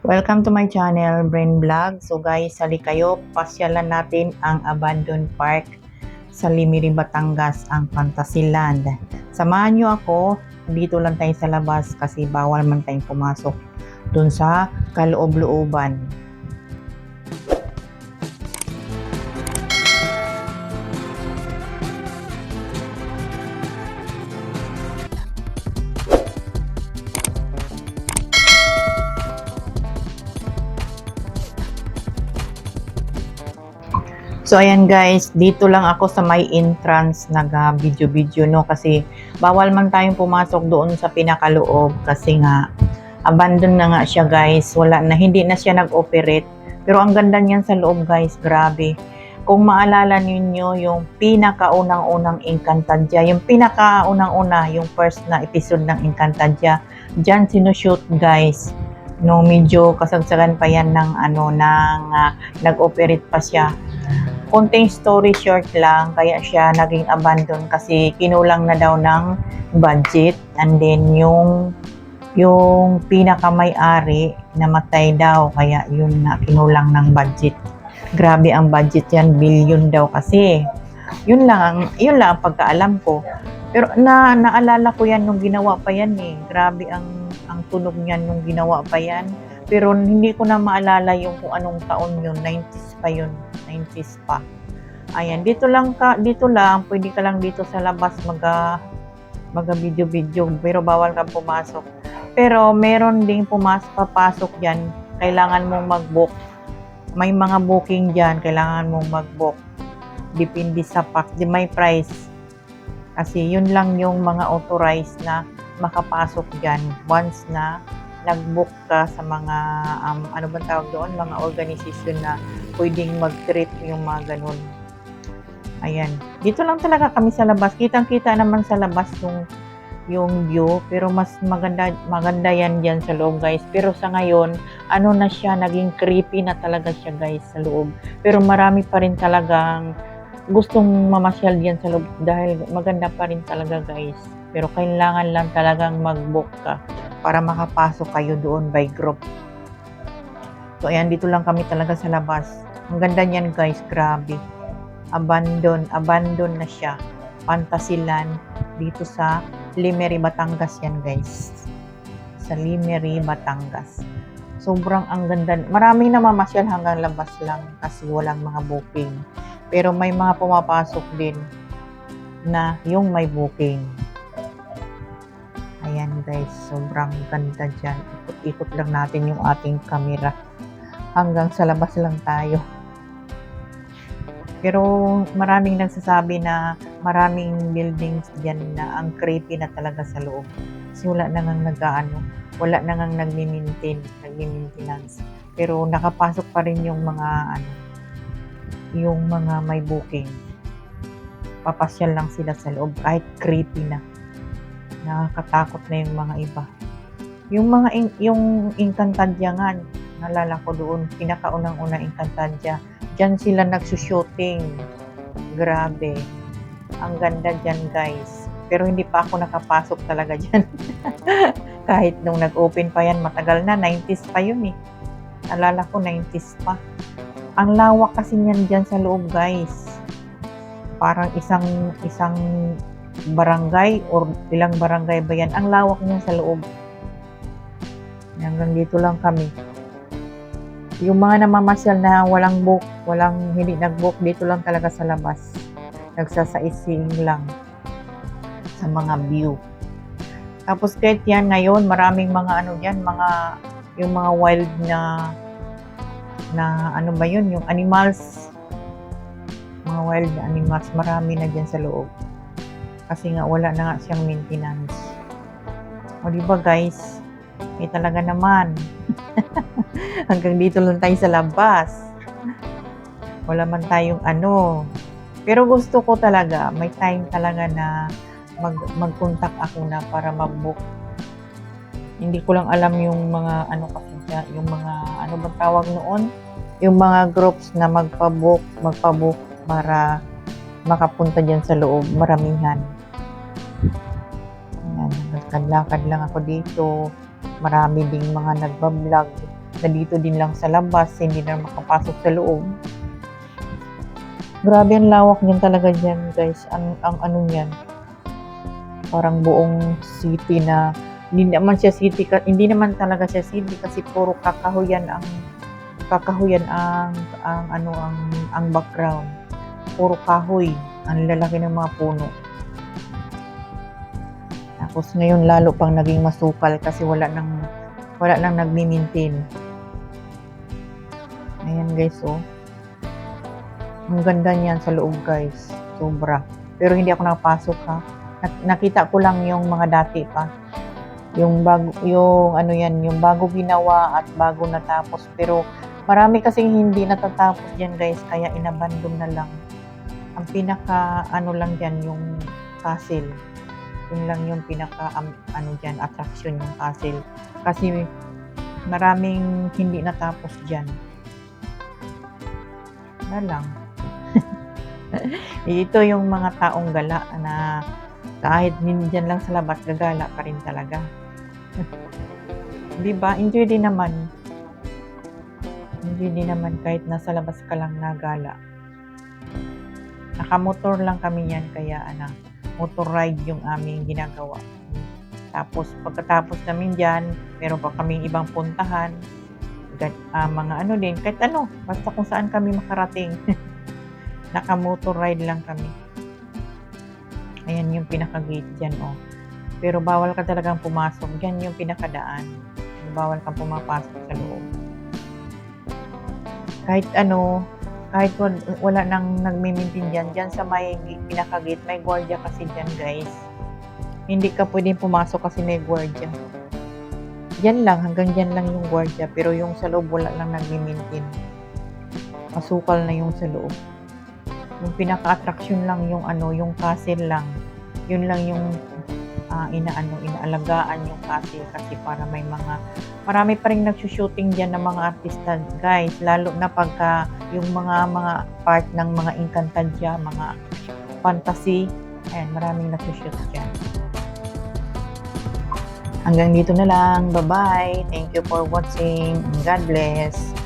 Welcome to my channel, Brain Vlog. So guys, sali kayo, pasyalan natin ang abandoned park sa Limiri, Batangas, ang Fantasyland. Samahan nyo ako, dito lang tayo sa labas kasi bawal man tayong pumasok dun sa kaloob-looban. So ayan guys, dito lang ako sa may entrance nag-video-video no kasi bawal man tayong pumasok doon sa pinakaloob kasi nga abandon na nga siya guys. Wala na, hindi na siya nag-operate. Pero ang ganda niyan sa loob guys, grabe. Kung maalala ninyo yung pinakaunang-unang Encantadia, yung pinakaunang-una, yung first na episode ng Encantadia, diyan sinushoot guys. No, medyo kasagsagan pa yan ng nag-operate pa siya. Konting story short lang, kaya siya naging abandon kasi kinulang na daw ng budget, and then yung pinakamay-ari namatay daw, kaya yun na kinulang ng budget. Grabe ang budget yan, billion daw kasi. Yun lang ang pagkaalam ko. Pero naalala ko yan nung ginawa pa yan eh. Grabe ang tunog niyan nung ginawa pa yan. Pero hindi ko na maalala yung kung anong taon yun, 90s pa yun, 90s pa. Ayan, dito lang, pwede ka lang dito sa labas mag-video-video, pero bawal kang pumasok. Pero meron ding papasok diyan, kailangan mong mag-book. May mga booking diyan, kailangan mong mag-book. Depende sa pack, may price. Kasi yun lang yung mga authorized na makapasok diyan once na nag-book ka sa mga ano bang tawag doon, mga organisasyon na pwedeng mag-treat yung mga ganun. Ayan, dito lang talaga kami sa labas. Kitang-kita naman sa labas yung view, pero mas maganda yan diyan sa loob guys. Pero sa ngayon, ano na siya, naging creepy na talaga siya guys sa loob. Pero marami pa rin talagang gustong mamasyal diyan sa loob dahil maganda pa rin talaga guys. Pero kailangan lang talagang mag-book ka para makapasok kayo doon by group. So ayan, dito lang kami talaga sa labas. Ang ganda niyan guys, grabe. Abandon na siya. Fantasyland dito sa Limeri, Batangas yan guys. Sa Limeri, Batangas. Sobrang ang ganda. Maraming namamasyal hanggang labas lang kasi walang mga booking. Pero may mga pumapasok din na yung may booking. Ayan guys, sobrang ganda dyan. Ikot-ikot lang natin yung ating camera. Hanggang sa labas lang tayo. Pero maraming nagsasabi na maraming buildings dyan na ang creepy na talaga sa loob. Kasi wala na ngang nagmi-maintenance. Pero nakapasok pa rin yung mga may booking. Papasyal lang sila sa loob kahit creepy na. Nakakatakot na yung mga iba. Yung Encantadia nga, nalala ko doon, pinakaunang-una Encantadia. Diyan sila nagsushooting. Grabe. Ang ganda dyan guys. Pero hindi pa ako nakapasok talaga dyan. Kahit nung nag-open pa yan, matagal na. 90s pa yun eh. Alala ko 90s pa. Ang lawak kasi niyan dyan sa loob guys. Parang isang barangay or ilang barangay ba yan. Ang lawak niyan sa loob. Hanggang dito lang kami. Yung mga namamasyal na hindi nag-book, dito lang talaga sa labas. Nagsasaising lang sa mga view. Tapos kahit yan ngayon, maraming mga yung mga wild na ano ba yun, yung animals. Mga wild na animals, marami na dyan sa loob. Kasi nga wala na nga siyang maintenance. O diba guys, talaga naman. Hanggang dito lang tayo sa labas. Wala man tayong Pero gusto ko talaga, may time talaga na mag-contact ako na para mag-book. Hindi ko lang alam yung mga yung mga bang tawag noon? Yung mga groups na magpa-book para makapunta dyan sa loob, maramihan. Ayan, lakad-lakad lang ako dito. Marami ding mga nagbablog na dito din lang sa labas, hindi na makapasok sa loob. Grabe ang lawak niyan talaga dyan, guys. Ang ano niyan, parang buong city na hindi naman siya city, hindi naman talaga siya city kasi puro kakahuyan ang ang background. Puro kahoy, ang lalaki ng mga puno. Tapos ngayon lalo pang naging masukal kasi wala nang nagmi-maintain. Ayan guys, oh. Ang ganda niyan sa loob, guys. Sobra. Pero hindi ako nakapasok, ha. Nakita ko lang yung mga dati pa. Yung bago, yung ano yan, yung bago ginawa at bago natapos. Pero marami kasing hindi natatapos diyan, guys, kaya inabandon na lang. Ang pinaka ano lang diyan yung castle. Yun lang yung pinaka ano diyan, attraction yung castle. Kasi maraming hindi natapos diyan. Na lang. Ito yung mga taong gala na kahit diyan lang sa labas, gagala pa rin talaga. Di ba? Enjoy din naman. Enjoy din naman kahit nasa labas ka lang nagala. Nakamotor lang kami yan, kaya motor ride yung aming ginagawa. Tapos pagkatapos namin dyan, meron pa kaming ibang puntahan. Mga ano din, kahit ano, basta kung saan kami makarating. Naka-motor ride lang kami. Ayan yung pinaka-gate dyan, oh. Pero bawal ka talagang pumasok. Yan yung pinakadaan. Bawal kang pumapasok sa loob. Kahit ano, kahit wala nang nagmi-maintain dyan sa may pinaka-gate, may gwardiya kasi dyan, guys. Hindi ka pwedeng pumasok kasi may gwardiya. Yan lang, hanggang dyan lang yung gwardiya. Pero yung sa loob, wala lang nagmi-maintain. Masukal na yung sa loob. Yung pinaka-attraction lang yung yung castle lang. Yun lang yung inaalagaan yung castle kasi para marami pa ring nagsushooting diyan ng mga artista, guys, lalo na pagka yung mga part ng mga Encantadia, mga fantasy, ayan, maraming nagsushoot diyan. Hanggang dito na lang. Bye-bye. Thank you for watching. God bless.